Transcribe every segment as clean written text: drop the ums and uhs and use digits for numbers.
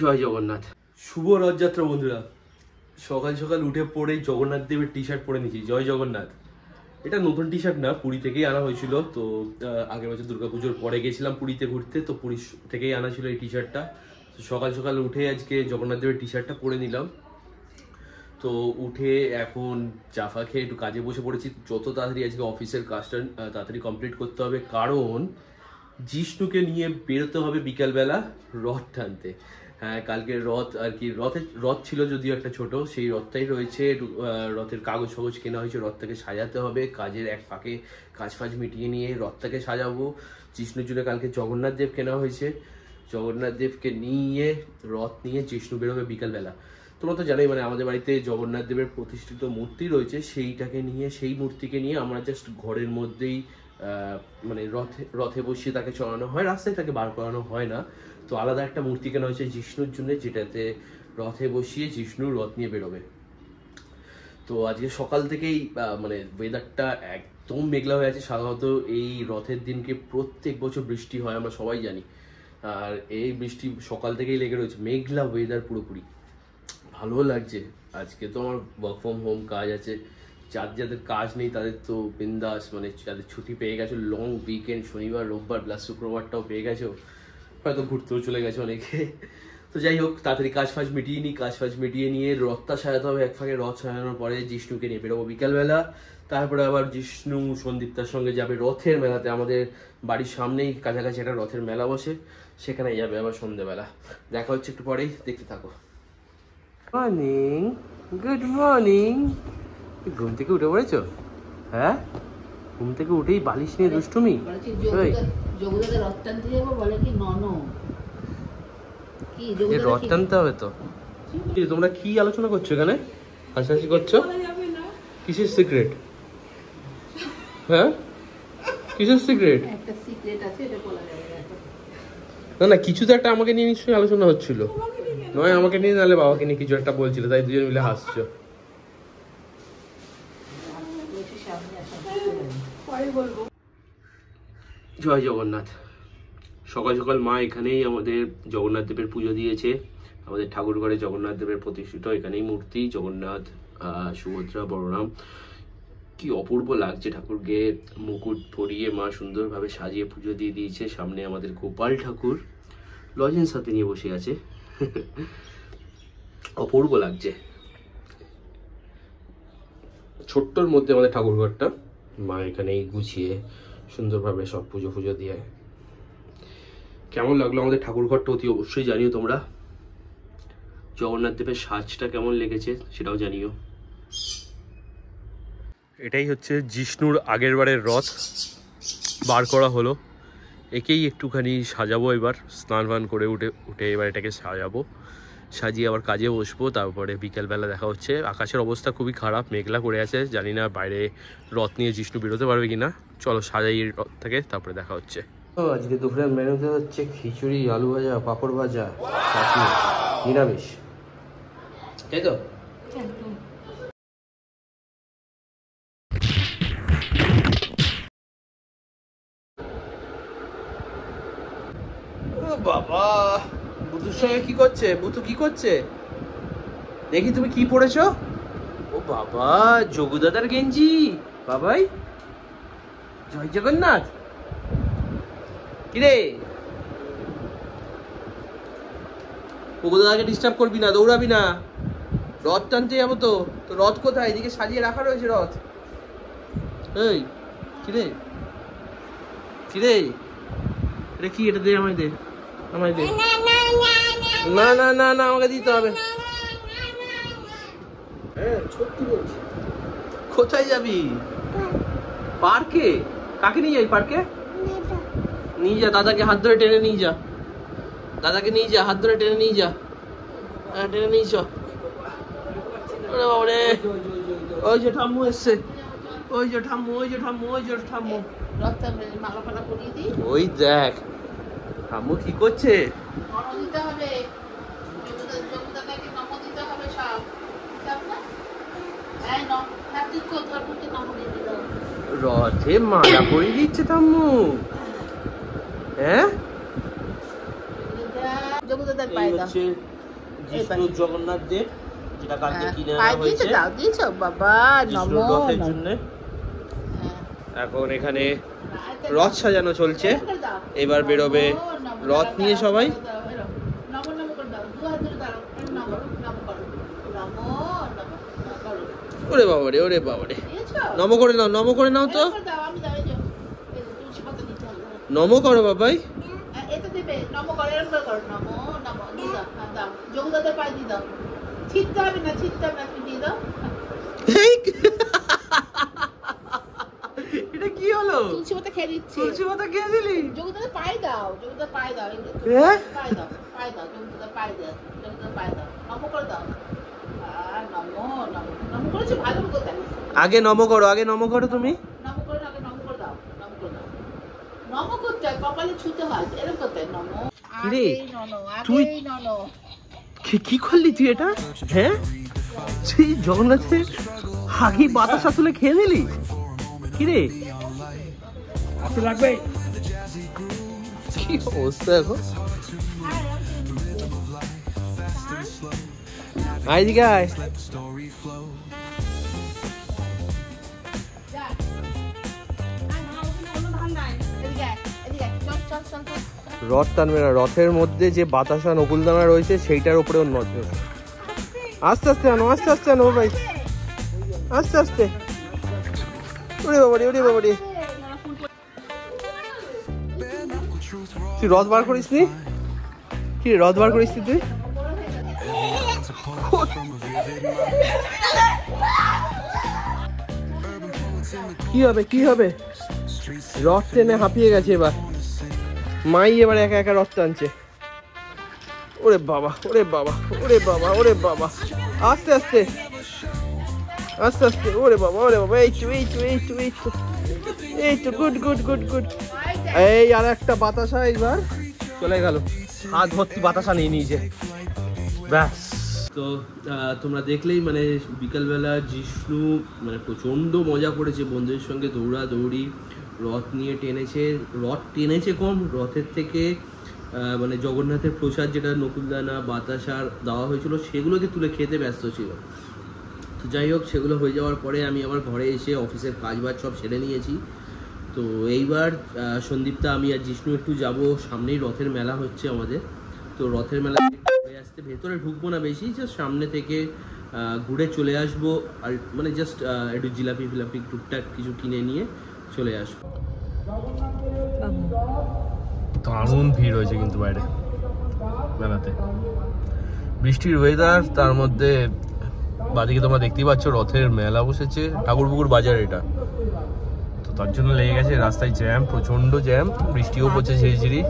জয় জগন্নাথ। শুভ রথযাত্রা বন্ধুরা। সকাল সকাল উঠে পড়েই জগন্নাথ দেবের টি শার্ট পরে নিয়েছি। জয় জগন্নাথ। এটা নতুন টি শার্ট না, পুরী থেকেই আনা হয়েছিল। তো আগের বছর দুর্গাপুজোর পরে গেছিলাম পুরীতে ঘুরতে, তো পুরী থেকেই আনা ছিল এই টি শার্টটা। সকাল সকাল উঠে আজকে জগন্নাথ দেবের টি শার্টটা পরে নিলাম। তো উঠে এখন চাফা খেয়ে একটু কাজে বসে পড়েছি। যত তাড়াতাড়ি আজকে অফিসের কাজটা তাড়াতাড়ি কমপ্লিট করতে হবে, কারণ জিষ্ণুকে নিয়ে বেরোতে হবে বিকালবেলা রথ টানতে। হ্যাঁ, কালকে রথ আর কি, রথ ছিল যদিও একটা ছোট, সেই রথটাই রয়েছে। রথের কাগজ ফাগজ কেনা হয়েছে, রথটাকে সাজাতে হবে। কাজের এক ফাঁকে কাজ ফাজ মিটিয়ে নিয়ে রথটাকে সাজাবো। জিষ্ণুর জন্য কালকে জগন্নাথ দেব কেনা হয়েছে, জগন্নাথ দেবকে নিয়ে রথ নিয়ে জিষ্ণু বেরোবে বিকালবেলা। তোমরা তো জানোই, মানে আমাদের বাড়িতে জগন্নাথ দেবের প্রতিষ্ঠিত মূর্তি রয়েছে, সেইটাকে নিয়ে, সেই মূর্তিকে নিয়ে আমরা জাস্ট ঘরের মধ্যেই মানে রথে বসিয়ে তাকে চড়ানো হয়, রাস্তায় তাকে বার করানো হয় না। তো আলাদা একটা মূর্তি কেনা হয়েছে জিষ্ণুর জন্য, যেটাতে রথে বসিয়ে জিষ্ণু রথ নিয়ে বেরোবে। তো আজকে সকাল থেকেই মানে ওয়েদারটা একদম মেঘলা হয়ে আছে। সাধারণত এই রথের দিনকে প্রত্যেক বছর বৃষ্টি হয়, আমরা সবাই জানি। আর এই বৃষ্টি সকাল থেকেই লেগে রয়েছে, মেঘলা ওয়েদার পুরোপুরি। ভালো লাগছে। আজকে তো আমার ওয়ার্ক ফ্রম হোম কাজ আছে। যাদের কাজ নেই তাদের তো বিন্দাস, মানে যাদের ছুটি পেয়ে গেছো, লং উইকেন্ড, শনিবার রোববার প্লাস শুক্রবারটাও পেয়ে গেছো, হয়তো ঘুরতেও চলে গেছে অনেকে। তো যাই হোক, তাড়াতাড়ি কাজ ফাজ মিটিয়ে নিই। কাজ ফাজ মিটিয়ে নিয়ে রথটা সাজাতে হবে এক ফাঁকে। রথ সাজানোর পরে জিষ্ণুকে নিয়ে বেরোবো বিকালবেলা। তারপরে আবার জিষ্ণু সন্দীপ্তার সঙ্গে যাবে রথের মেলাতে। আমাদের বাড়ির সামনেই কাছাকাছি একটা রথের মেলা বসে, সেখানে যাবে আবার সন্ধ্যেবেলা। দেখা হচ্ছে একটু পরেই, দেখতে থাকো। Morning, good morning. ঘুম থেকে উঠে পড়েছো? হ্যাঁ, ঘুম থেকে উঠেই বালিশ নিয়ে দুষ্টুমি। রথ টানতে হবে তো। তোমরা কি আলোচনা করছো এখানে? হাসাহাসি করছো? কিসের সিক্রেট? হ্যাঁ, কিসের সিক্রেট? না না, কিছু তো একটা আমাকে নিয়ে নিশ্চয়ই আলোচনা হচ্ছিল। নয় আমাকে নিয়ে, নাহলে বাবাকে নিয়ে কিছু একটা বলছিল, তাই দুজন মিলে হাসছো। জয় জগন্নাথ। সকাল সকাল মা এখানেই আমাদের জগন্নাথ দেবের পুজো দিয়েছে। আমাদের ঠাকুর ঘরে জগন্নাথ দেবের প্রতিষ্ঠিত এখানেই মূর্তি, জগন্নাথ, সুভদ্রা, বলরাম। কি অপূর্ব লাগছে ঠাকুরকে মুকুট পরিয়ে মা সুন্দরভাবে সাজিয়ে পুজো দিয়ে দিয়েছে। সামনে আমাদের গোপাল ঠাকুর লজেন্স হাতে নিয়ে বসে আছে। অপূর্ব লাগছে। ছোট্টর মধ্যে আমাদের ঠাকুর ঘরটা, মা এখানেই গুছিয়ে সুন্দরভাবে সব পুজো ফুজো দিয়ে। কেমন লাগলো আমাদের ঠাকুর ঘরটা অতি অবশ্যই জানিও তোমরা। জগন্নাথ দেবের সাজটা কেমন লেগেছে সেটাও জানিও। এটাই হচ্ছে জিষ্ণুর আগের বারের রথ বার করা হলো। একেই একটুখানি সাজাবো এবার, স্নান ভান করে উঠে এবার এটাকে সাজাবো, সাজিয়ে আবার কাজে বসবো। তারপরে বিকেলবেলা দেখা হচ্ছে। আকাশের অবস্থা খুবই খারাপ, মেঘলা করে আছে। জানি না বাইরে রথ নিয়ে জিষ্ণু বেরোতে পারবে কিনা। চলো সাজাই রথটাকে, তারপরে দেখা হচ্ছে। আজকে দুপুরের মেনুতে হচ্ছে খিচুড়ি, আলু ভাজা, পাঁপড় ভাজা, চাটনি, নিরামিষ, তাই তো? বাবা, বুতুর সঙ্গে কি করছে? বুতু কি করছে দেখি? তুমি কি পড়েছো? ও বাবা, যোগু দাদার গেঞ্জি। বাবাই, জয় জগন্নাথ। কিরে, যোগু দাদাকে ডিস্টার্ব করবি না, দৌড়াবি না। রথ টানতে যাবো তো। তো রথ কোথায়? এদিকে সাজিয়ে রাখা রয়েছে রথ। এই কিরে, কিরে, এটা কি? এটা দে আমায়, দে আমায় দে। না না না না, আমাকে দিতে হবে। হ্যাঁ, সত্যি বলছি। কোথায় যাবি? পার্কে? কাকে নিয়ে যাবি পার্কে? নিয়ে যা, দাদাকে হাত ধরে টেনে নিয়ে যা। দাদাকে নিয়ে যা, হাত ধরে টেনে নিয়ে যা। হ্যাঁ, টেনে নিয়ে যা। ওই যে ঠাম্মু এসছে, ওই যে ঠাম্মু, ওই যে ঠাম্মু, ওই যে ঠাম্মু। ওই দেখ ঠাম্মু কি করছে। রথে মালা পরিয়ে দিচ্ছে ঠাম্মু। হ্যাঁ, হচ্ছে জিষ্ণু জগন্নাথ দেব, যেটা কালকে কিনে আনা হয়েছে। দিয়েছো বাবা, নমো রথের জন্য। এখন এখানে রথ সাজানো চলছে, এবার বেরোবে রথ নিয়ে সবাই। ওরে বাবারে, ওরে বাবারে, নম করে নাও, নম করে নাও তো, নম করো বাবাই। এটা দেবে, নম করে, এরকম করো, নমো নমো, দিয়ে দাও, দাও, যোগদাদের পায়ে দিয়ে দাও, ছিটতে হবে না, ছিটতে হবে না, তুমি দিয়ে দাও। এটা কি হলো? তুলসী পাতা খেয়ে দিচ্ছি। তুলসী পাতা খেয়ে দিলি? যোগদাদের পায়ে দাও, যোগদাদের পায়ে দাও, পায়ে দাও, পায়ে দাও, যোগদাদের পায়ে দাও, যোগদাদের পায়ে দাও, নম করে দাও। আর নমো নমো, নম করেছো ভালো কথা। আগে নম করো, আগে নম করো তুমি। নম করে আগে নম করে দাও, নম করে দাও। নম করতে হয়, কপালে ছুতে হয়, এরকম করতে হয়, নমো। কিরে তুই কি করলি তুই এটা? হ্যাঁ, সেই জগন্নাথের হাগি বাতাসা তুলে খেয়ে নিলি? কিরে লাগবে? কি অবস্থা এখন? আইদিকে আয়। রথ টানবে না, রথের মধ্যে যে বাতাসা নকুলদানা রয়েছে সেইটার উপরে ওর নজর। আস্তে আস্তে আনো, আস্তে আস্তে আনো ভাই, আস্তে আস্তে। ওরে বাবারে, ওরে বাবারে, তুই রথ বার করিস নি? কি রথ বার করিস নি তুই? কি হবে, কি হবে? রথ টেনে হাঁপিয়ে গেছে এবার মাই, এবার একা একা রথ টানছে। ওরে বাবা, ওরে বাবা, ওরে বাবা, ওরে বাবা, আস্তে আস্তে, আস্তে আস্তে, ওরে বাবা, ওরে বাবা, এই তো, এই তো, এই তো, এই তো, এই তো, গুড গুড গুড গুড। এই আর একটা বাতাসা এইবার চলে গেল, হাত ভর্তি বাতাসা নিয়ে নিয়েছে, ব্যাস। তো তোমরা দেখলেই, মানে বিকালবেলা জিষ্ণু মানে প্রচণ্ড মজা করেছে বন্ধুদের সঙ্গে, দৌড়াদৌড়ি, রথ নিয়ে টেনেছে। রথ টেনেছে কম, রথের থেকে মানে জগন্নাথের প্রসাদ যেটা নকুলদানা বাতাসার দেওয়া হয়েছিল সেগুলোকে তুলে খেতে ব্যস্ত ছিল। তো যাই হোক, সেগুলো হয়ে যাওয়ার পরে আমি আমার ঘরে এসে অফিসের কাজবাজ সব সেরে নিয়েছি। তো এইবার সন্দীপটা, আমি আর জিষ্ণু একটু যাব, সামনেই রথের মেলা হচ্ছে আমাদের। তো রথের মেলা হয়ে আসতে ভেতরে ঢুকবো না বেশি, জাস্ট সামনে থেকে ঘুরে চলে আসবো, আর মানে জাস্ট একটু জিলাপি ফিলাপি টুকটাক কিছু কিনে নিয়ে চলে আসবো। দারুণ ভিড় হয়েছে কিন্তু বাইরে মেলাতে, বৃষ্টির ওয়েদার, তার মধ্যে বাদিকে তোমরা দেখতেই পাচ্ছ রথের মেলা বসেছে, ঠাকুরপুকুর বাজার এটা। তো তার জন্য লেগে গেছে রাস্তায় জ্যাম, প্রচন্ড জ্যাম, বৃষ্টিও পড়ছে ঝিরিঝিরি।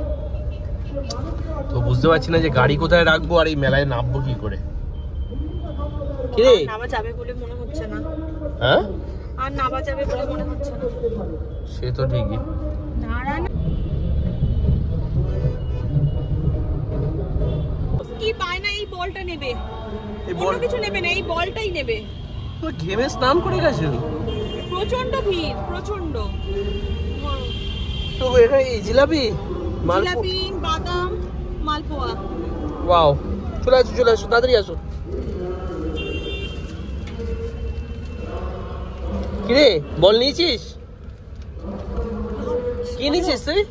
তো বুঝতে পারছি না যে গাড়ি কোথায় রাখবো আর এই মেলায় নামবো কি করে। কিরে নামা যাবে বলে মনে হচ্ছে না। হ্যাঁ, আর নামা যাবে বলে মনে হচ্ছে না। সে তো ঠিকই। কি পায় না, এই বলটা নেবে, অন্য কিছু নেবে না, এই বলটাই নেবে। তো ঘেমে স্নান করে গেছে, প্রচন্ড ভিড়, প্রচন্ড। তো এটা এই জিলাপি, জিলাপি, বাদাম, মালপোয়া। ওয়াও, চলে আসো, চলে আসো, তাড়াতাড়ি আসো। কিরে বল নিয়েছিস? কি নিয়েছিস তুই?